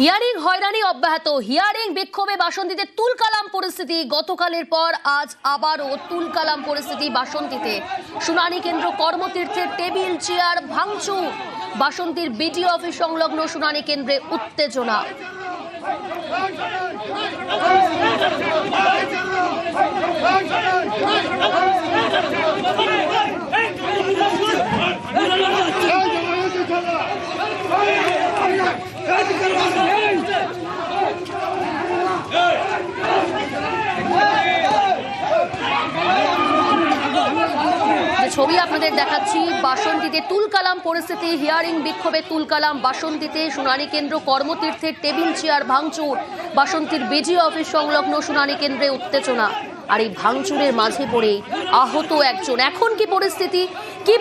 Hearing হয়রানি অব্যাহত। Hearing বিক্ষোভে বাসন্তীতে তুলকালাম পরিস্থিতি। গতকালের পর আজ আবারও তুলকালাম পরিস্থিতি বাসন্তীতে। শুনানি কেন্দ্র কর্মতীর্থের টেবিল চেয়ার ভাঙচুর। বাসন্তীর বিডিও অফিস সংলগ্ন শুনানি কেন্দ্রে উত্তেজনা। ছবি আপনাদের দেখাচ্ছি, বাসন্তীতে তুলকালাম পরিস্থিতি। হিয়ারিং বিক্ষোভে তুলকালাম বাসন্তীতে। শুনানি কেন্দ্র কর্মতীর্থের টেবিল চেয়ার ভাঙচুর। বাসন্তীর বিডিও অফিস সংলগ্ন শুনানি কেন্দ্রে উত্তেজনা। আর এই ভাঙচুরের মাঝে পড়ে আহত একজন। এখন কি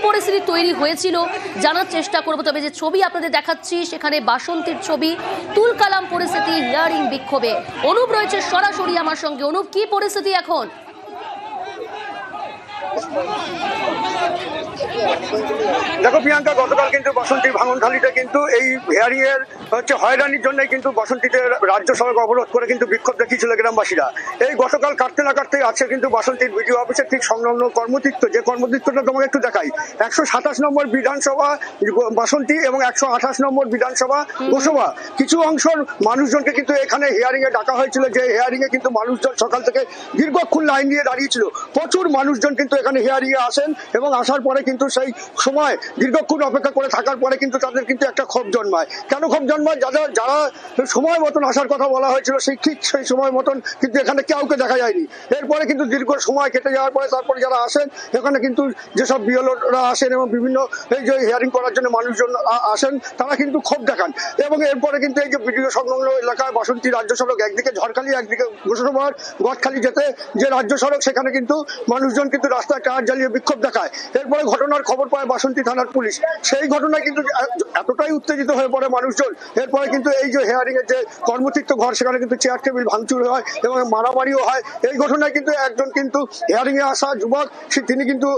পরিস্থিতি তৈরি হয়েছিল জানার চেষ্টা করব। তবে যে ছবি আপনাদের দেখাচ্ছি সেখানে বাসন্তীর ছবি, তুলকালাম পরিস্থিতি হিয়ারিং বিক্ষোভে। অনুপ রয়েছে সরাসরি আমার সঙ্গে। অনুপ, কি পরিস্থিতি এখন? দেখো প্রিয়াঙ্কা, গতকাল কিন্তু বাসন্তীর ভাঙনখালিতে কিন্তু এই হিয়ারিং এর হয়রানির জন্য কিন্তু বাসন্তীতে রাজ্য সড়ক অবরোধ করে কিন্তু বিক্ষোভ দেখিয়েছিল গ্রামবাসীরা। এই গতকাল কাটতে না কাটতে আছে কিন্তু বাসন্তীর বিডিও অফিসের ঠিক সংলগ্ন কর্মতীর্থ, যে কর্মতীর্থটা তোমাকে একটু দেখাই, 127 নম্বর বিধানসভা বাসন্তী এবং 128 নম্বর বিধানসভা গোসবা, কিছু অংশের মানুষজনকে কিন্তু এখানে হিয়ারিং এ ডাকা হয়েছিল। যে হিয়ারিং এ কিন্তু মানুষজন সকাল থেকে দীর্ঘক্ষণ লাইন দিয়ে দাঁড়িয়েছিল। প্রচুর মানুষজন কিন্তু এখানে হিয়ারিং এ আসেন এবং আসার পরে কিন্তু সেই সময় দীর্ঘক্ষণ অপেক্ষা করে থাকার পরে কিন্তু তাদের কিন্তু একটা ক্ষোভ জন্মায়। কেন ক্ষোভ জন্মায়? যারা সময় মতন আসার কথা বলা হয়েছিল ঠিক সেই সময় মতন কিন্তু এখানে কাউকে দেখা যায়নি। এরপরে কিন্তু দীর্ঘ সময় কেটে যাওয়ার পরে তারপরে যারা আসেন এখানে কিন্তু যেসব বিএলওরা আসেন এবং বিভিন্ন এই যে হিয়ারিং করার জন্য মানুষজন আসেন, তারা কিন্তু ক্ষোভ দেখান। এবং এরপরে কিন্তু এই যে বিডিও সংলগ্ন এলাকায় বাসন্তী রাজ্য সড়ক, একদিকে ঝড়খালি একদিকে গোসবার গদখালি যেতে যে রাজ্য সড়ক, সেখানে কিন্তু মানুষজন কিন্তু রাস্তায় টায়ার জ্বালিয়ে বিক্ষোভ দেখায়। এরপরে ঘটনার খবর পায় বাসন্তী থানার পুলিশ। সেই ঘটনায় কিন্তু এতটাই উত্তেজিত হয়ে পড়ে মানুষজন। এরপরে কিন্তু এই যে হিয়ারিং এর যে কর্মতীর্থ ঘর, সেখানে কিন্তু চেয়ার টেবিল ভাঙচুর হয় এবং মারামারিও হয়। এই ঘটনায় কিন্তু একজন কিন্তু হিয়ারিং এ আসা যুবক, তিনি কিন্তু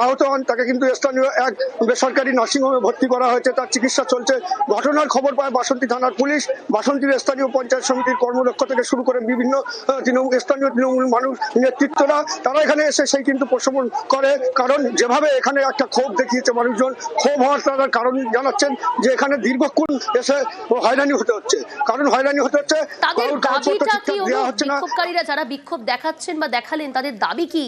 আহত হন। তাকে কিন্তু স্থানীয় এক বেসরকারি নার্সিংহোমে ভর্তি করা হয়েছে, তার চিকিৎসা চলছে। ঘটনার খবর পায় বাসন্তী থানার পুলিশ। বাসন্তীর স্থানীয় পঞ্চায়েত সমিতির কর্মদক্ষ থেকে শুরু করে বিভিন্ন স্থানীয় তৃণমূল মানুষ নেতৃত্বরা, তারা এখানে এসে সেই কিন্তু প্রশমন করে। কারণ যেভাবে এখানে একটা ক্ষোভ দেখিয়েছে মানুষজন, ক্ষোভ হওয়ার তার কারণ জানাচ্ছেন যে এখানে দীর্ঘক্ষণ এসে হয়রানি হতে হচ্ছে। কারণ হয়রানি হতে হচ্ছে, দেওয়া হচ্ছে না। বিক্ষোভকারীরা যারা বিক্ষোভ দেখাচ্ছেন বা দেখালেন, তাদের দাবি কি?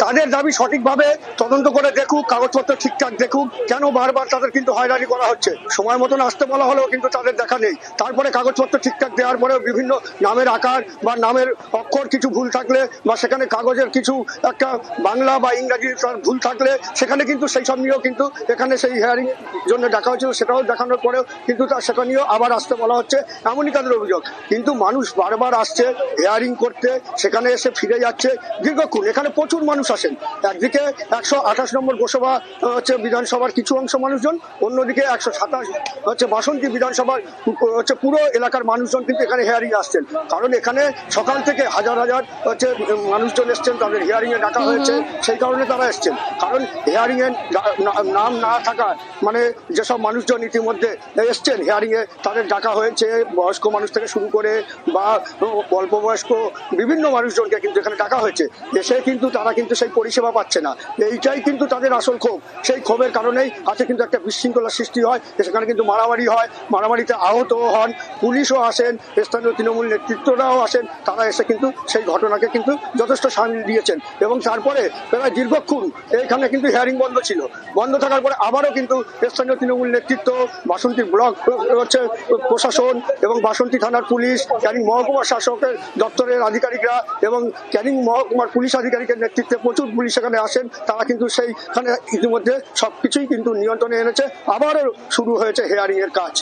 তাদের দাবি সঠিকভাবে তদন্ত করে দেখুক, কাগজপত্র ঠিকঠাক দেখুক। কেন বারবার তাদের কিন্তু হয়রানি করা হচ্ছে? সময় মতন আসতে বলা হলেও কিন্তু তাদের দেখা নেই। তারপরে কাগজপত্র ঠিকঠাক দেওয়ার পরেও বিভিন্ন নামের আকার বা নামের অক্ষর কিছু ভুল থাকলে বা সেখানে কাগজের কিছু একটা বাংলা বা ইংরাজি ভুল থাকলে সেখানে কিন্তু সেই সব নিয়েও কিন্তু এখানে সেই হিয়ারিং জন্য ডাকা হয়েছিল, সেটাও দেখানোর পরেও কিন্তু সেখানেও আবার আসতে বলা হচ্ছে, এমনই তাদের অভিযোগ। কিন্তু মানুষ বারবার আসছে হিয়ারিং করতে, সেখানে এসে ফিরে যাচ্ছে দীর্ঘক্ষণ। এখানে প্রচুর মানুষ আসেন। একদিকে 128 নম্বর গোসবা বিধানসভার কিছু অংশ মানুষজন, অন্যদিকে 127 বাসন্তী বিধানসভার পুরো এলাকার মানুষজন কিন্তু এখানে হিয়ারিং আসছেন। কারণ এখানে সকাল থেকে হাজার হাজার মানুষজন এসছেন, তাদের হিয়ারিং এ ডাকা হয়েছে, সেই কারণে তারা এসছেন। কারণ হিয়ারিং এর নাম না থাকা মানে যেসব মানুষজন ইতিমধ্যে এসছেন হিয়ারিং এ, তাদের ডাকা হয়েছে বয়স্ক মানুষ থেকে শুরু করে বা অল্প বয়স্ক বিভিন্ন মানুষজনকে কিন্তু এখানে ডাকা হয়েছে। এসে কিন্তু তারা কিন্তু সেই পরিষেবা পাচ্ছে না। এইটাই কিন্তু তাদের আসল ক্ষোভ। সেই ক্ষোভের কারণেই আছে কিন্তু একটা বিশৃঙ্খলা সৃষ্টি হয়, সেখানে কিন্তু মারামারি হয়, মারামারিতে আহত হন, পুলিশও আসেন, স্থানীয় তৃণমূল নেতৃত্বরাও আসেন। তারা এসে কিন্তু সেই ঘটনাকে কিন্তু যথেষ্ট সামিল দিয়েছেন। এবং তারপরে প্রায় দীর্ঘক্ষণ এখানে কিন্তু হিয়ারিং বন্ধ ছিল। বন্ধ থাকার পরে আবারও কিন্তু স্থানীয় তৃণমূল নেতৃত্ব, বাসন্তী ব্লক প্রশাসন এবং বাসন্তী থানার পুলিশ, ক্যানিং মহকুমা শাসকের দপ্তরের আধিকারিকরা এবং ক্যানিং মহকুমার পুলিশ আধিকারিকের নেতৃত্বে প্রচুর পুলিশ এখানে আসেন। তারা কিন্তু সেইখানে ইতিমধ্যে সবকিছুই কিন্তু নিয়ন্ত্রণে এনেছে। আবারও শুরু হয়েছে হিয়ারিং এর কাজ।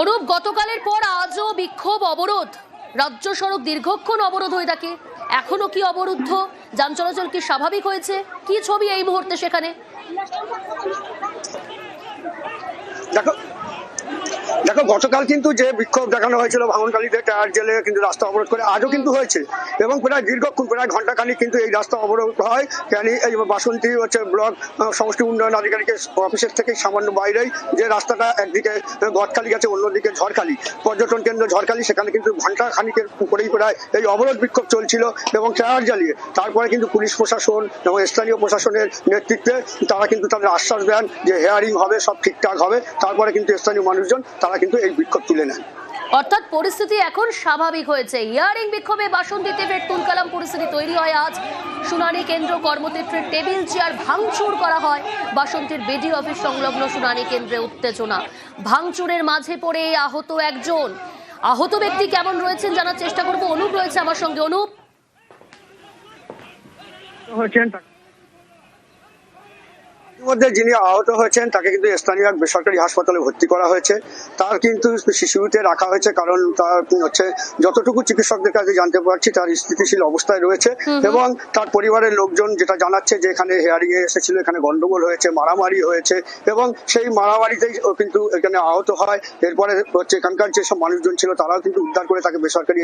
অনুপ, গতকালের পর আজও বিক্ষোভ অবরোধ। রাজ্য সড়ক দীর্ঘক্ষণ অবরোধ হয়ে থাকে, এখনো কি অবরুদ্ধ? যান চলাচল কি স্বাভাবিক হয়েছে? কি ছবি এই মুহূর্তে সেখানে? দেখো দেখো গতকাল কিন্তু যে বিক্ষোভ দেখানো হয়েছিল ভাঙনকালীতে টায়ার জেলে কিন্তু রাস্তা অবরোধ করে আজও কিন্তু হয়েছে এবং প্রায় দীর্ঘক্ষণ প্রায় ঘন্টাখানিক কিন্তু এই রাস্তা অবরোধ হয়। কেন এই বাসন্তী ব্লক সমষ্টি উন্নয়ন আধিকারিকের অফিসের থেকে সামান্য বাইরেই যে রাস্তাটা একদিকে গদখালি গেছে অন্যদিকে ঝড়খালি পর্যটন কেন্দ্র ঝড়খালি, সেখানে কিন্তু ঘন্টা খানিকের উপরেই প্রায় এই অবরোধ বিক্ষোভ চলছিল এবং টায়ার জ্বালিয়ে তারপরে কিন্তু পুলিশ প্রশাসন এবং স্থানীয় প্রশাসনের নেতৃত্বে তারা কিন্তু তাদের আশ্বাস দেন যে হেয়ারিং হবে, সব ঠিকঠাক হবে। তারপরে কিন্তু স্থানীয় মানুষজন তারা কিন্তু এই বিক্ষোভ তুলে নেন। অর্থাৎ পরিস্থিতি এখন স্বাভাবিক হয়েছে। হিয়ারিং বিক্ষোভে বাসন্তীতে ফের তুলকালাম পরিস্থিতি তৈরি হয়। আজ শুনানি কেন্দ্র কর্মক্ষেত্রের টেবিল চেয়ার ভাঙচুর করা হয়। বাসন্তীর বিডিও অফিস সংলগ্ন শুনানি কেন্দ্রে উত্তেজনা, ভাঙচুরের মাঝে পড়ে আহত একজন। আহত ব্যক্তি কেমন রয়েছেন জানার চেষ্টা করব। অনুপ রয়েছে আমার সঙ্গে। অনুপ, মধ্যে যিনি আহত হয়েছেন তাকে কিন্তু স্থানীয় এক বেসরকারি হাসপাতালে ভর্তি করা হয়েছে। তার কিন্তু শিশুতে রাখা হয়েছে কারণ তার হচ্ছে যতটুকু চিকিৎসকদের কাছে জানতে পারছি তার স্থিতিশীল অবস্থায় রয়েছে এবং তার পরিবারের লোকজন যেটা জানাচ্ছে যে এখানে হেয়ারিং এ এসেছিল, এখানে গন্ডগোল হয়েছে, মারামারি হয়েছে এবং সেই মারামারিতেই কিন্তু এখানে আহত হয়। এরপরে হচ্ছে এখানকার যেসব মানুষজন ছিল তারাও কিন্তু উদ্ধার করে তাকে বেসরকারি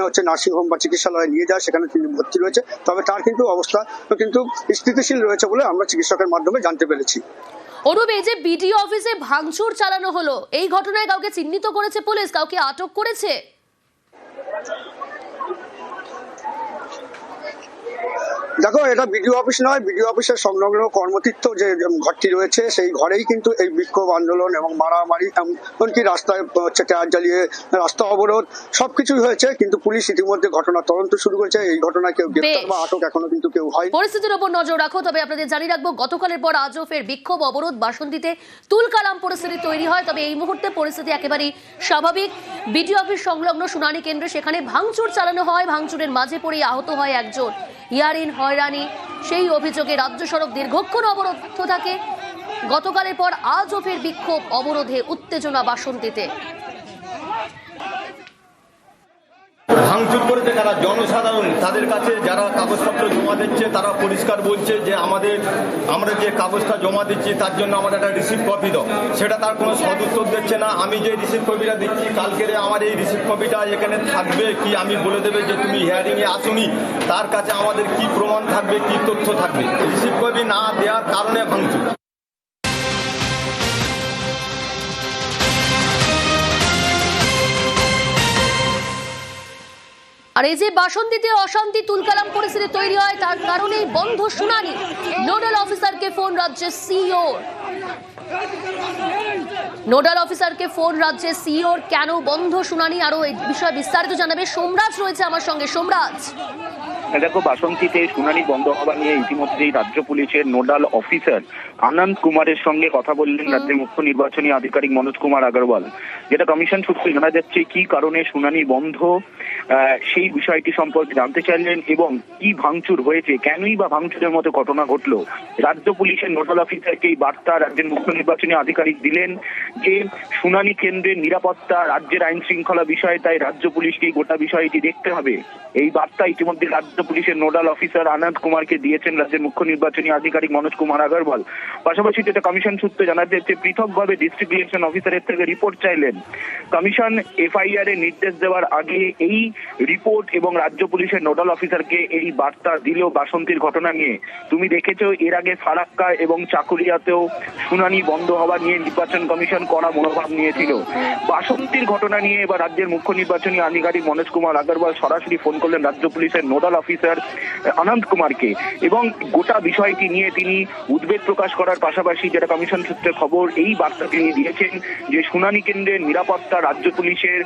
হচ্ছে নার্সিংহোম বা চিকিৎসালয়ে নিয়ে যায়, সেখানে তিনি ভর্তি রয়েছে। তবে তার কিন্তু অবস্থা কিন্তু স্থিতিশীল রয়েছে বলে আমরা চিকিৎসকের মাধ্যমে জানতে পেরেছি। অনুপ, এই যে বিডিও অফিসে ভাঙচুর চালানো হলো, এই ঘটনায় কাউকে চিহ্নিত করেছে পুলিশ? কাউকে আটক করেছে? দেখো এটা বিডিও অফিস নয়, বিডিও অফিসের সংলগ্ন কর্মতীর্থ যে ঘরটি রয়েছে সেই ঘরেই কিন্তু এই বিক্ষোভ আন্দোলন এবং মারামারি এমনকি রাস্তায় হচ্ছে টায়ার জ্বালিয়ে রাস্তা অবরোধ সবকিছুই হয়েছে। কিন্তু পুলিশ ইতিমধ্যে ঘটনা তদন্ত শুরু করেছে। এই ঘটনায় কেউ গ্রেফতার বা আটক এখনো কিন্তু কেউ হয়। পরিস্থিতির উপর নজর রাখো। তবে আপনাদের জানিয়ে রাখবো, গতকালের পর আজও ফের বিক্ষোভ অবরোধ বাসন্তীতে তুলকালাম পরিস্থিতি তৈরি হয়। তবে এই মুহূর্তে পরিস্থিতি একেবারেই স্বাভাবিক। বিডিও অফিস সংলগ্ন শুনানি কেন্দ্রে সেখানে ভাঙচুর চালানো হয়। ভাঙচুরের মাঝে পড়ে আহত হয় একজন। হিয়ারিং হয়রানি সেই অভিযোগে রাজ্য সড়ক দীর্ঘক্ষণ অবরুদ্ধ থাকে। গতকালের পর আজও ফের বিক্ষোভ অবরোধে উত্তেজনা বাসন্তীতে। ভাঙচুর করেছে যারা জনসাধারণ, তাদের কাছে যারা কাগজপত্র জমা দিচ্ছে তারা পরিষ্কার বলছে যে আমরা যে কাগজটা জমা দিচ্ছি তার জন্য আমাদের একটা রিসিপ্ট কপি দাও। সেটা তার কোনো সদুত্তর দিচ্ছে না। আমি যে রিসিপ্ট কপিটা দিচ্ছি কালকের আমার এই রিসিপ্ট কপিটা এখানে থাকবে কি, আমি বলে দেবে যে তুমি হিয়ারিংয়ে আসুনি, তার কাছে আমাদের কি প্রমাণ থাকবে, কি তথ্য থাকবে? রিসিপ্ট কপি না দেওয়ার কারণে ভাঙচুর। আর এই যে বাসন্তীতে অশান্তি তুলকালাম পরিস্থিতি তৈরি হয়, তার কারণেই বন্ধ শুনানি। নোডাল অফিসারকে ফোন রাজ্যের সিইও। নোডাল অফিসারকে ফোন রাজ্যের সিইওর। কেন বন্ধ শুনানি, আরো এই বিষয়ে বিস্তারিত জানাবে সোমরাজ রয়েছে আমার সঙ্গে। সোমরাজ, দেখো বাসন্তীতে শুনানি বন্ধ হওয়া নিয়ে ইতিমধ্যেই রাজ্য পুলিশের নোডাল অফিসার আনন্দ কুমারের সঙ্গে কথা বললেন রাজ্যের মুখ্য নির্বাচনী আধিকারিক মনোজ কুমার আগরওয়াল। যেটা কমিশন সূত্রে জানা যাচ্ছে কি কারণে শুনানি বন্ধ সেই বিষয়টি সম্পর্কে জানতে চাইলেন এবং কি ভাঙচুর হয়েছে, কেনই বা ভাঙচুরের মতো ঘটনা ঘটলো। রাজ্য পুলিশের নোডাল অফিসারকে এই বার্তা রাজ্যের মুখ্য নির্বাচনী আধিকারিক দিলেন যে শুনানি কেন্দ্রের নিরাপত্তা রাজ্যের আইন শৃঙ্খলা বিষয়ে, তাই রাজ্য পুলিশকে গোটা বিষয়টি দেখতে হবে। এই বার্তা ইতিমধ্যে রাজ্য পুলিশের নোডাল অফিসার আনন্দ কুমারকে দিয়েছেন রাজ্যের মুখ্য নির্বাচনী আধিকারিক মনোজ কুমার আগরওয়াল। পাশাপাশি যেটা কমিশন সূত্রে জানা যাচ্ছে পৃথকভাবে ডিস্ট্রিক্ট ইলেকশন অফিসারের থেকে রিপোর্ট চাইলেন। কমিশন এফআইআর এর নির্দেশ দেওয়ার আগে এই রিপোর্ট এবং রাজ্য পুলিশের নোডাল অফিসারকে এই বার্তা দিল বাসন্তীর ঘটনা নিয়ে। তুমি দেখেছো এর আগে ফারাক্কা এবং চাকুলিয়াতেও শুনানি বন্ধ হওয়া নিয়ে নির্বাচন কমিশন কড়া মনোভাব নিয়েছিল। বাসন্তীর ঘটনা নিয়ে এবার রাজ্যের মুখ্য নির্বাচনী আধিকারিক মনোজ কুমার আগরওয়াল সরাসরি ফোন করলেন রাজ্য পুলিশের নোডাল অফিসার আনন্দ কুমারকে এবং গোটা বিষয়টি নিয়ে তিনি উদ্বেগ প্রকাশ করার পাশাপাশি যেটা কমিশন সূত্রে খবর এই বার্তা তিনি দিয়েছেন যে শুনানি কেন্দ্রের নিরাপত্তা রাজ্য পুলিশের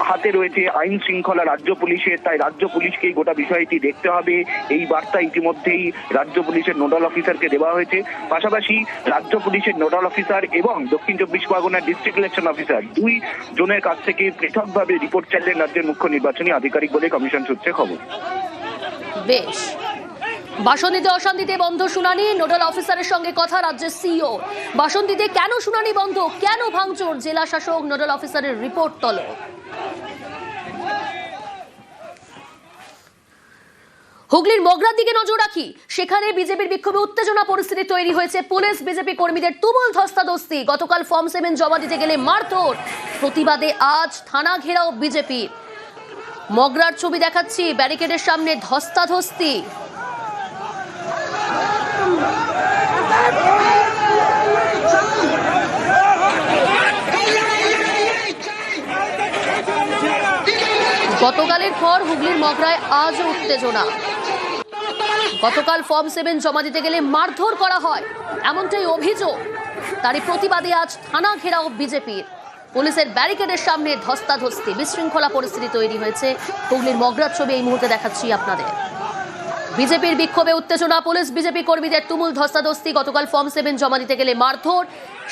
হাতে রয়েছে, আইন শৃঙ্খলা রাজ্য পুলিশের, তাই রাজ্য পুলিশকেই গোটা বিষয়টি দেখতে হবে। এই বার্তা ইতিমধ্যেই রাজ্য পুলিশের নোডাল অফিসারকে দেওয়া হয়েছে। পাশাপাশি রাজ্য পুলিশের নোডাল অফিসার এবং দক্ষিণ চব্বিশ পরগনার ডিস্ট্রিক্ট ইলেকশন অফিসার দুই জনের কাছ থেকে পৃথকভাবে রিপোর্ট চাইলেন রাজ্যের মুখ্য নির্বাচনী আধিকারিক বলে কমিশন সূত্রে খবর। বেশ, বাসন্তীতে অশান্তিতে বন্ধ শুনানি, নোডাল অফিসারের সঙ্গে কথা রাজ্যের সিইও। বাসন্তীতে কেন শুনানি বন্ধ, কেন ভাঙচুর, জেলা শাসক নোডাল অফিসারের রিপোর্ট তলব। হুগলির মগরার দিকে নজর রাখি, সেখানে বিজেপির বিক্ষোভে উত্তেজনা পরিস্থিতি তৈরি হয়েছে। পুলিশ বিজেপি কর্মীদের তুমুল ধস্তাধস্তি, গতকাল ফর্ম 7 জমা দিতে গেলে মারধর, প্রতিবাদে আজ থানা ঘেরাও বিজেপির। মগরার ছবি দেখাচ্ছি, ব্যারিকেডের সামনে ধস্তাধস্তি। গতকালের পর হুগলির মগরায় আজও উত্তেজনা। গতকাল ফর্ম 7 জমা দিতে গেলে মারধর করা হয়, এমনটাই অভিযোগ। তারই প্রতিবাদে আজ থানা ঘেরাও বিজেপির। পুলিশের ব্যারিকেডের সামনে ধস্তাধস্তি, বিশৃঙ্খলা পরিস্থিতি তৈরি হয়েছে। হুগলির মগরার ছবি এই মুহূর্তে দেখাচ্ছি আপনাদের। বিজেপির বিক্ষোভে উত্তেজনা, পুলিশ বিজেপি কর্মীদের তুমুল ধস্তাধস্তি, গতকাল ফর্ম 7 জমা দিতে গেলে মারধর,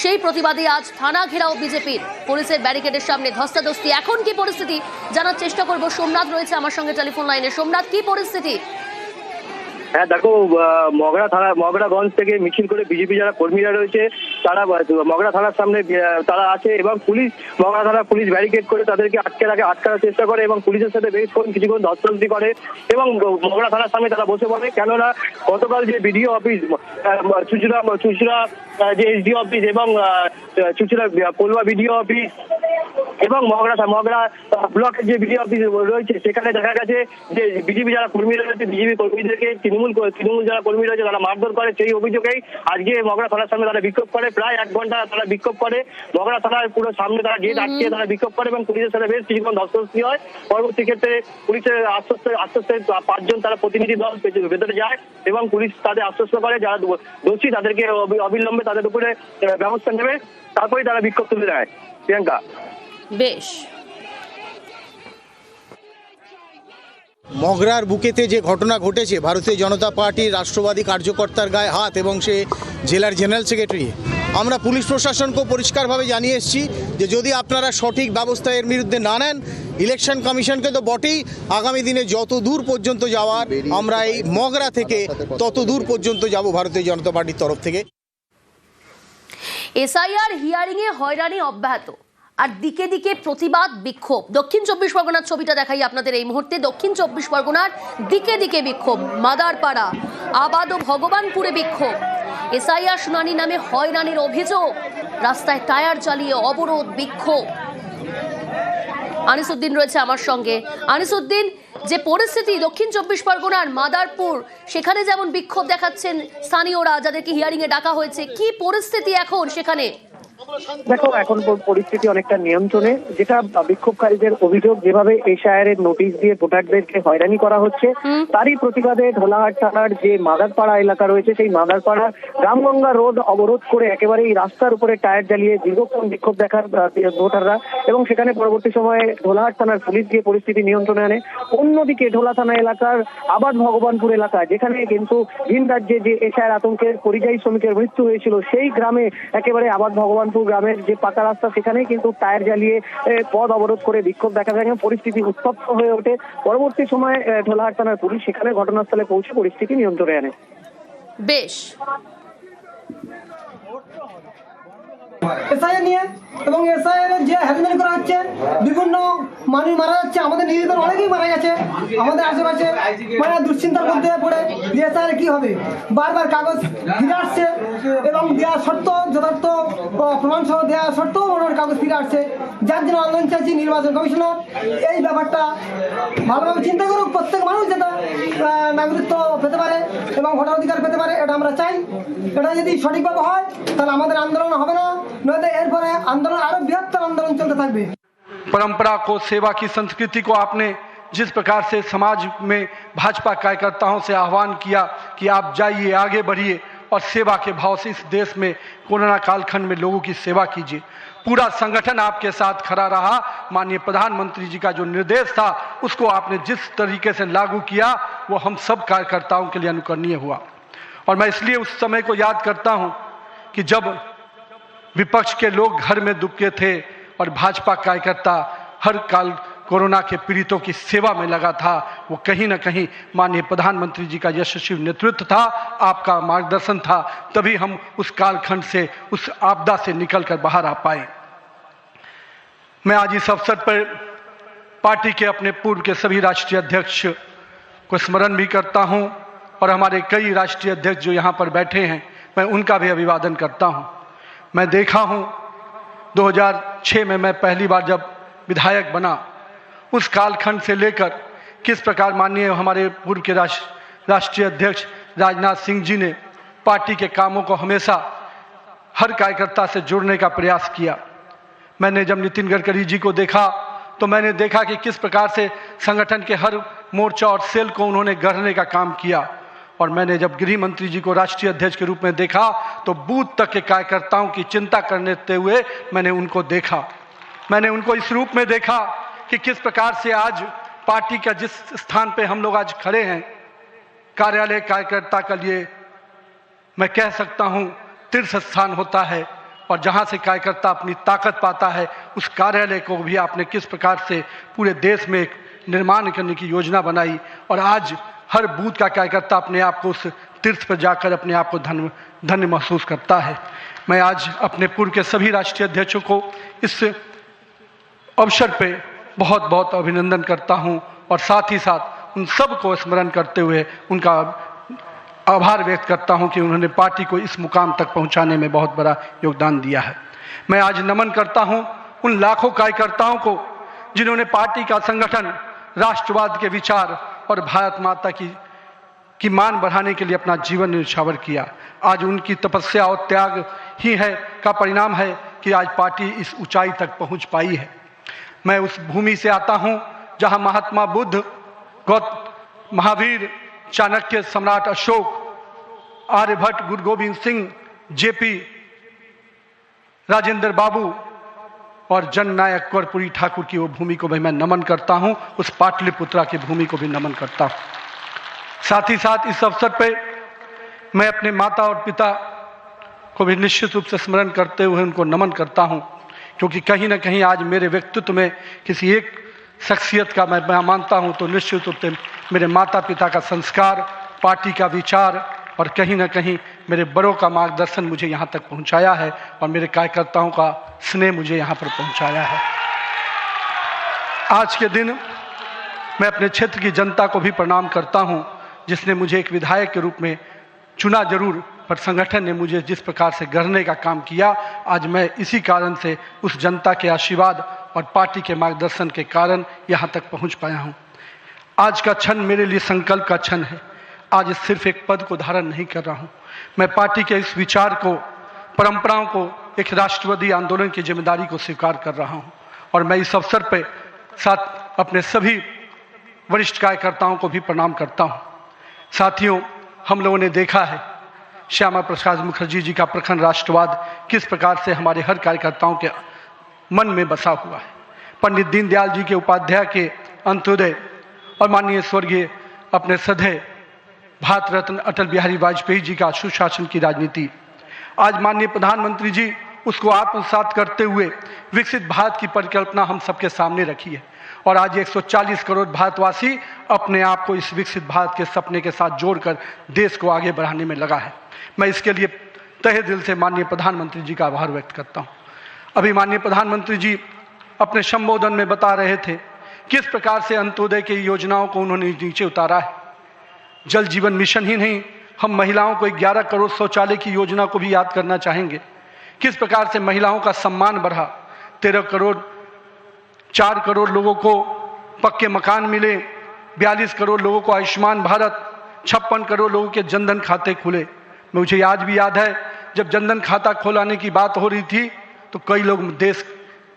সেই প্রতিবাদে আজ থানা ঘেরাও বিজেপির। পুলিশের ব্যারিকেডের সামনে ধস্তাধস্তি। এখন কি পরিস্থিতি জানার চেষ্টা করব, সোমনাথ রয়েছে আমার সঙ্গে টেলিফোন লাইনে। সোমনাথ, কি পরিস্থিতি? হ্যাঁ দেখো, মগরাগঞ্জ থেকে মিছিল করে বিজেপি যারা কর্মীরা রয়েছে তারা মগরা থানার সামনে তারা আছে এবং মগরা থানার পুলিশ ব্যারিকেড করে তাদেরকে আটকানোর চেষ্টা করে এবং পুলিশের সাথে বেশ কিছুক্ষণ ধস্তাধস্তি করে এবং মগরা থানার সামনে তারা বসে পড়ে। কেননা গতকাল যে বিডিও অফিস, চুচুড়া যে এসডিও অফিস এবং চুচুড়া পলুয়া বিডিও অফিস এবং মগরা ব্লকের যে বিডিও অফিস রয়েছে, সেখানে দেখা গেছে যে বিজেপি যারা কর্মীরা রয়েছে, বিজেপি কর্মীদেরকে তৃণমূল যারা কর্মী রয়েছে তারা মারধর করে। সেই অভিযোগেই আজকে মগরা থানার সামনে তারা বিক্ষোভ করে। প্রায় 1 ঘন্টা তারা বিক্ষোভ করে। মগরা থানার পুরো সামনে তারা গেট আটকে তারা বিক্ষোভ করে এবং পুলিশের সাথে বেশ কিছুক্ষণ ধস্তাধস্তি হয়। পরবর্তী ক্ষেত্রে পুলিশের আশ্বস্তে 5 জন তারা প্রতিনিধি দল ভেতরে যায় এবং পুলিশ তাদের আশ্বস্ত করে যারা দোষী তাদেরকে অবিলম্বে তাদের উপরে ব্যবস্থা নেবে, তারপরেই তারা বিক্ষোভ তুলে দেয়। প্রিয়াঙ্কা, বেশ। মগরার বুকেতে যে ঘটনা ঘটেছে, ভারতীয় জনতা পার্টির রাষ্ট্রবাদী কার্যকর্তার গায়ে হাত এবং সে জেলার জেনারেল সেক্রেটারি, আমরা পুলিশ প্রশাসনকেও পরিষ্কারভাবে জানিয়ে এসেছি যে যদি আপনারা সঠিক ব্যবস্থা এর বিরুদ্ধে না নেন, ইলেকশন কমিশনকে তো বটেই, আগামী দিনে যত দূর পর্যন্ত যাওয়ার আমরা এই মগরা থেকে তত দূর পর্যন্ত যাব ভারতীয় জনতা পার্টির তরফ থেকে। এসআইআর হিয়ারিংয়ে হয়রানি অব্যাহত, আর দিকে দিকে প্রতিবাদ বিক্ষোভ। দক্ষিণ 24 পরগনার ছবিটা দেখাই আপনাদের এই মুহূর্তে। দক্ষিণ 24 পরগনার দিকে দিকে বিক্ষোভ, মাদারপাড়া, আবাদ ও ভগবানপুরে বিক্ষোভ। এসআইআর শুনানি নামে হয়রানির অভিযোগ, রাস্তায় টায়ার জ্বালিয়ে অবরোধ, বিক্ষোভ। আনিসুদ্দিন রয়েছে আমার সঙ্গে। আনিসুদ্দিন, যে পরিস্থিতি দক্ষিণ 24 পরগনার মাদারপুর, সেখানে যেমন বিক্ষোভ দেখাচ্ছেন স্থানীয়রা যাদেরকে হিয়ারিং এ ডাকা হয়েছে, কি পরিস্থিতি এখন সেখানে? দেখো, এখন পরিস্থিতি অনেকটা নিয়ন্ত্রণে। যেটা বিক্ষোভকারীদের অভিযোগ, যেভাবে এসআইআর এর নোটিশ দিয়ে ভোটারদেরকে হয়রানি করা হচ্ছে, তারই প্রতিবাদে ঢোলাহাট থানার যে মাদারপাড়া এলাকা রয়েছে, সেই মাদারপাড়া রামগঙ্গা রোড অবরোধ করে একেবারে এই রাস্তার উপরে টায়ার জ্বালিয়ে দীর্ঘক্ষণ বিক্ষোভ দেখার ভোটাররা, এবং সেখানে পরবর্তী সময়ে ঢোলাহাট থানার পুলিশ গিয়ে পরিস্থিতি নিয়ন্ত্রণে আনে। অন্যদিকে ঢোলা থানা এলাকার আবাদ ভগবানপুর এলাকা, যেখানে কিন্তু ভিন রাজ্যে যে এসআইআর আতঙ্কের পরিযায়ী শ্রমিকের মৃত্যু হয়েছিল, সেই গ্রামে একেবারে আবাদ ভগবানপুর গ্রামের যে পাকা রাস্তা, সেখানেই কিন্তু টায়ার জ্বালিয়ে পথ অবরোধ করে বিক্ষোভ দেখা যায়। পরিস্থিতি উত্তপ্ত হয়ে ওঠে। পরবর্তী সময়ে ঢোলাহাট থানার পুলিশ সেখানে ঘটনাস্থলে পৌঁছে পরিস্থিতি নিয়ন্ত্রণে আনে। বেশ। এসআইআর নিয়ে এবং এসআইআর যে হ্যান্ডেল করা হচ্ছে, বিভিন্ন মানুষ মারা যাচ্ছে, আমাদের নিজেদের অনেকেই মারা গেছে আমাদের আশেপাশে। মানে দুশ্চিন্তার মধ্যে পড়ে যে এসআইআর কি হবে, বারবার কাগজ ফিরে আসছে এবং দেওয়া সত্ত্বেও, যথার্থ প্রমাণ সহ দেওয়া সত্ত্বেও ওনার কাগজ ফিরে আসছে, যার জন্য আন্দোলন চাইছি নির্বাচন কমিশনার এই ব্যাপারটা ভালোভাবে চিন্তা করুক। প্রত্যেক মানুষ যাতে নাগরিকত্ব পেতে পারে এবং ভোটার অধিকার পেতে পারে, এটা আমরা চাই। এটা যদি সঠিকভাবে হয় তাহলে আমাদের আন্দোলন হবে না, নয়তো এরপরে আন্দোলন আরো বৃহত্তর আন্দোলন চলতে থাকবে। परंपरा को, सेवा की संस्कृति को आपने जिस प्रकार से समाज में भाजपा कार्यकर्ताओं से आह्वान किया कि आप जाइए, आगे बढ़िए और सेवा के भाव से इस देश में कोरोना कालखंड में लोगों की सेवा कीजिए। पूरा संगठन आपके साथ खड़ा रहा। माननीय प्रधानमंत्री जी का जो निर्देश था, उसको आपने जिस तरीके से लागू किया, वो हम सब कार्यकर्ताओं के लिए अनुकरणीय हुआ। और मैं इसलिए उस समय को याद करता हूँ कि जब विपक्ष के लोग घर में दुबके थे और भाजपा कार्यकर्ता हर काल कोरोना के पीड़ितों की सेवा में लगा था। वो कहीं ना कहीं माननीय प्रधानमंत्री जी का यशस्वी नेतृत्व था, आपका मार्गदर्शन था, तभी हम उस कालखंड से, उस आपदा से निकलकर बाहर आ पाए। मैं आज इस अवसर पर पार्टी के अपने पूर्व के सभी राष्ट्रीय अध्यक्ष को स्मरण भी करता हूं और हमारे कई राष्ट्रीय अध्यक्ष जो यहाँ पर बैठे हैं मैं उनका भी अभिवादन करता हूं। मैं देखा हूं 2006 में मैं पहली बार जब विधायक बना, उस कालखंड से लेकर किस प्रकार माननीय हमारे पूर्व के राष्ट्रीय अध्यक्ष राजनाथ सिंह जी ने पार्टी के कामों को हमेशा हर कार्यकर्ता से जुड़ने का प्रयास किया। मैंने जब नितिन गडकरी जी को देखा तो मैंने देखा कि किस प्रकार से संगठन के हर मोर्चा और सेल को उन्होंने गढ़ने का काम किया। और मैंने जब गृह मंत्री जी को राष्ट्रीय अध्यक्ष के रूप में देखा तो बूथ तक के कार्यकर्ताओं की चिंता करते हुए मैंने उनको देखा। मैंने उनको इस रूप में देखा कि किस प्रकार से आज पार्टी का जिस स्थान पे हम लोग आज खड़े हैं, कार्यालय कार्यकर्ता के लिए मैं कह सकता हूं तीर्थ स्थान होता है, और जहां से कार्यकर्ता अपनी ताकत पाता है उस कार्यालय को भी आपने किस प्रकार से पूरे देश में एक निर्माण करने की योजना बनाई। और आज हर बूथ का कार्यकर्ता अपने आप को उस तीर्थ पर जाकर अपने आप को धन्य महसूस करता है। मैं आज अपने पूर्व के सभी राष्ट्रीय अध्यक्षों को इस अवसर पे बहुत बहुत अभिनंदन करता हूं और साथ ही साथ उन सब को स्मरण करते हुए उनका आभार व्यक्त करता हूं कि उन्होंने पार्टी को इस मुकाम तक पहुंचाने में बहुत बड़ा योगदान दिया है। मैं आज नमन करता हूं उन लाखों कार्यकर्ताओं को जिन्होंने पार्टी का संगठन, राष्ट्रवाद के विचार और भारत माता की मान बढ़ाने के लिए अपना जीवन न्यौछावर किया। आज उनकी तपस्या और त्याग ही है का परिणाम है कि आज पार्टी इस ऊंचाई तक पहुंच पाई है। मैं उस भूमि से आता हूं जहां महात्मा बुद्ध, महावीर, चाणक्य, सम्राट अशोक, आर्यभट्ट, गुरु गोविंद सिंह, जेपी, राजेंद्र बाबू और जननायक कर्पूरी ठाकुर की वो भूमि को भी मैं नमन करता हूं, उस पाटलिपुत्रा की भूमि को भी नमन करता हूं। साथ ही साथ इस अवसर पे मैं अपने माता और पिता को भी निश्चित रूप से स्मरण करते हुए उनको नमन करता हूं, क्योंकि कहीं ना कहीं आज मेरे व्यक्तित्व में किसी एक शख्सियत का मैं मानता हूं तो निश्चित रूप से मेरे माता पिता का संस्कार, पार्टी का विचार और कहीं ना कहीं मेरे बड़ों का मार्गदर्शन मुझे यहाँ तक पहुँचाया है और मेरे कार्यकर्ताओं का स्नेह मुझे यहाँ पर पहुँचाया है। आज के दिन मैं अपने क्षेत्र की जनता को भी प्रणाम करता हूँ जिसने मुझे एक विधायक के रूप में चुना जरूर, पर संगठन ने मुझे जिस प्रकार से गढ़ने का काम किया, आज मैं इसी कारण से उस जनता के आशीर्वाद और पार्टी के मार्गदर्शन के कारण यहाँ तक पहुँच पाया हूँ। आज का क्षण मेरे लिए संकल्प का क्षण है। आज सिर्फ एक पद को धारण नहीं कर रहा हूँ, मैं पार्टी के इस विचार को, परंपराओं को, एक राष्ट्रवादी आंदोलन की जिम्मेदारी को स्वीकार कर रहा हूँ। और मैं इस अवसर पर साथ अपने सभी वरिष्ठ कार्यकर्ताओं को भी प्रणाम करता हूँ। साथियों, हम लोगों ने देखा है श्यामा प्रसाद मुखर्जी जी का प्रखर राष्ट्रवाद किस प्रकार से हमारे हर कार्यकर्ताओं के मन में बसा हुआ है। पंडित दीनदयाल जी के उपाध्याय के अंत्योदय और माननीय स्वर्गीय अपने सदैव भारत रत्न अटल बिहारी वाजपेयी जी का सुशासन की राजनीति, आज माननीय प्रधानमंत्री जी उसको आत्मसात करते हुए विकसित भारत की परिकल्पना हम सबके सामने रखी है। और आज 140 करोड़ भारतवासी अपने आप को इस विकसित भारत के सपने के साथ जोड़कर देश को आगे बढ़ाने में लगा है। मैं इसके लिए तहे दिल से माननीय प्रधानमंत्री जी का आभार व्यक्त करता हूँ। अभी माननीय प्रधानमंत्री जी अपने संबोधन में बता रहे थे किस प्रकार से अंत्योदय की योजनाओं को उन्होंने नीचे उतारा है। जल जीवन मिशन ही नहीं, हम महिलाओं को 11 करोड़ शौचालय की योजना को भी याद करना चाहेंगे। किस प्रकार से महिलाओं का सम्मान बढ़ा, 4 करोड़ लोगों को पक्के मकान मिले, 42 करोड़ लोगों को आयुष्मान भारत, 56 करोड़ लोगों के जनधन खाते खुले। मुझे आज भी याद है जब जनधन खाता खोलाने की बात हो रही थी तो कई लोग देश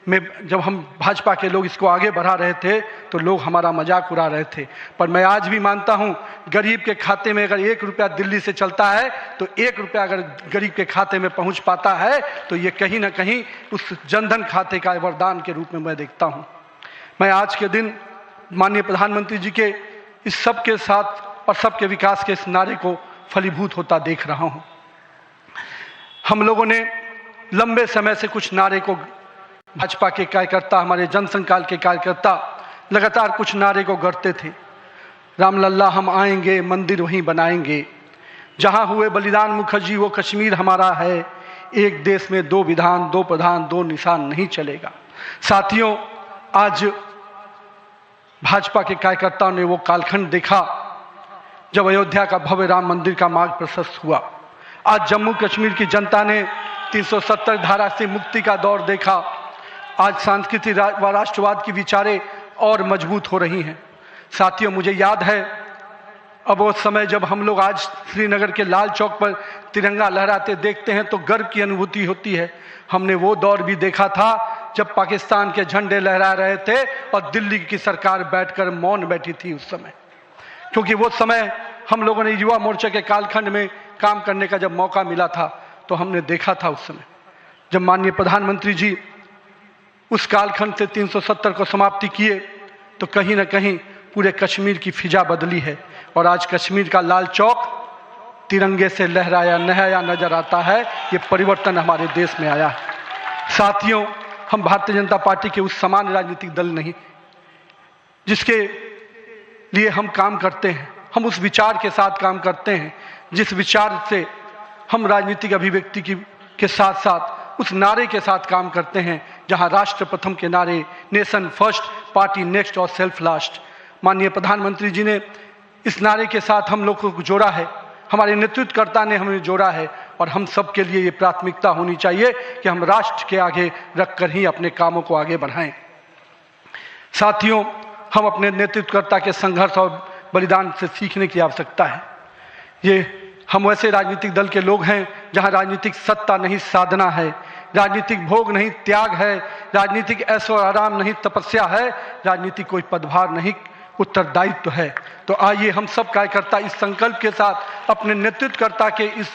में, जब हम भाजपा के लोग इसको आगे बढ़ा रहे थे तो लोग हमारा मजाक उड़ा रहे थे। पर मैं आज भी मानता हूं गरीब के खाते में अगर 1 रुपया दिल्ली से चलता है तो 1 रुपया अगर गरीब के खाते में पहुंच पाता है तो ये कहीं ना कहीं उस जनधन खाते का वरदान के रूप में मैं देखता हूं। मैं आज के दिन माननीय प्रधानमंत्री जी के इस सब के साथ और सबके विकास के इस नारे को फलीभूत होता देख रहा हूं। हम लोगों ने लंबे समय से कुछ नारे को, भाजपा के कार्यकर्ता, हमारे जनसंघ काल के कार्यकर्ता लगातार कुछ नारे को गढ़ते थे। रामलल्ला हम आएंगे, मंदिर वहीं बनाएंगे, जहां हुए बलिदान मुखर्जी वो कश्मीर हमारा है, एक देश में 2 विधान, 2 प्रधान, 2 निशान नहीं चलेगा। साथियों, आज भाजपा के कार्यकर्ताओं ने वो कालखंड देखा जब अयोध्या का भव्य राम मंदिर का मार्ग प्रशस्त हुआ। आज जम्मू कश्मीर की जनता ने 370 धारा से मुक्ति का दौर देखा। आज सांस्कृतिक व राष्ट्रवाद की विचारें और मजबूत हो रही हैं। साथियों, मुझे याद है अब वो समय जब हम लोग आज श्रीनगर के लाल चौक पर तिरंगा लहराते देखते हैं तो गर्व की अनुभूति होती है। हमने वो दौर भी देखा था जब पाकिस्तान के झंडे लहरा रहे थे और दिल्ली की सरकार बैठकर मौन बैठी थी उस समय, क्योंकि वो समय हम लोगों ने युवा मोर्चा के कालखंड में काम करने का जब मौका मिला था तो हमने देखा था उस समय जब माननीय प्रधानमंत्री जी उस कालखंड से 370 को समाप्ति किए तो कहीं ना कहीं पूरे कश्मीर की फिजा बदली है और आज कश्मीर का लाल चौक तिरंगे से लहराया नहाया नजर आता है। ये परिवर्तन हमारे देश में आया है। साथियों, हम भारतीय जनता पार्टी के उस समान राजनीतिक दल नहीं जिसके लिए हम काम करते हैं। हम उस विचार के साथ काम करते हैं जिस विचार से हम राजनीतिक अभिव्यक्ति के साथ साथ उस नारे के साथ काम करते हैं जहां राष्ट्र प्रथम के नारे, नेशन फर्स्ट, पार्टी नेक्स्ट और सेल्फ लास्ट, माननीय प्रधानमंत्री जी ने इस नारे के साथ हम लोग को जोड़ा है, हमारे नेतृत्वकर्ता ने हमें जोड़ा है और हम सब के लिए ये प्राथमिकता होनी चाहिए कि हम राष्ट्र के आगे रखकर ही अपने कामों को आगे बढ़ाएं। साथियों, हम अपने नेतृत्वकर्ता के संघर्ष और बलिदान से सीखने की आवश्यकता है। ये हम वैसे राजनीतिक दल के लोग हैं जहां राजनीतिक सत्ता नहीं साधना है, राजनीतिक भोग नहीं त्याग है, राजनीतिक ऐशो आराम नहीं तपस्या है, राजनीतिक कोई पदभार नहीं उत्तरदायित्व है। तो आइए हम सब कार्यकर्ता इस संकल्प के साथ अपने नेतृत्वकर्ता के इस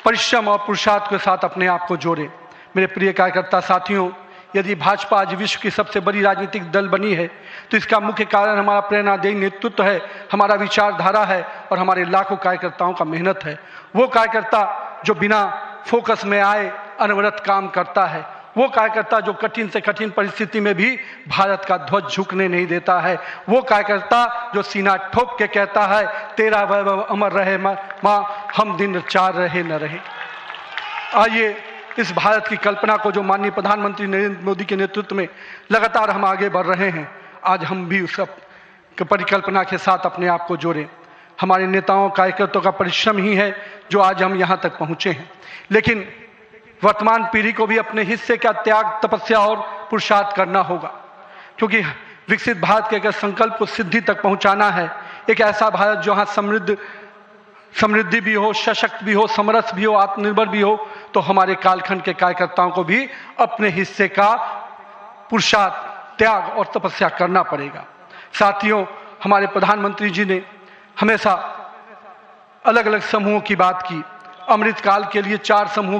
परिश्रम और पुरुषार्थ के साथ अपने आप को जोड़ें। मेरे प्रिय कार्यकर्ता साथियों, यदि भाजपा आज विश्व की सबसे बड़ी राजनीतिक दल बनी है तो इसका मुख्य कारण हमारा प्रेरणादायी नेतृत्व है, हमारा विचारधारा है और हमारे लाखों कार्यकर्ताओं का मेहनत है। वो कार्यकर्ता जो बिना फोकस में आए अनवरत काम करता है, वो कार्यकर्ता जो कठिन से कठिन परिस्थिति में भी भारत का ध्वज झुकने नहीं देता है, वो कार्यकर्ता जो सीना ठोक के कहता है तेरा वैभव अमर रहे माँ, हम दिन चार रहे न रहे। आइए इस भारत की कल्पना को जो माननीय प्रधानमंत्री नरेंद्र मोदी के नेतृत्व में लगातार हम आगे बढ़ रहे हैं, आज हम भी उस परिकल्पना के साथ अपने आप को जोड़ें। हमारे नेताओं कार्यकर्ताओं का परिश्रम ही है जो आज हम यहाँ तक पहुँचे हैं, लेकिन वर्तमान पीढ़ी को भी अपने हिस्से का त्याग, तपस्या और पुरुषार्थ करना होगा, क्योंकि विकसित भारत के अगर संकल्प को सिद्धि तक पहुँचाना है, एक ऐसा भारत जहाँ समृद्धि भी हो, सशक्त भी हो, समरस भी हो, आत्मनिर्भर भी हो, तो हमारे कालखंड के कार्यकर्ताओं को भी अपने हिस्से का पुरुषार्थ, त्याग और तपस्या करना पड़ेगा। साथियों, हमारे प्रधानमंत्री जी ने हमेशा अलग अलग समूहों की बात की। अमृतकाल के लिए 4 समूह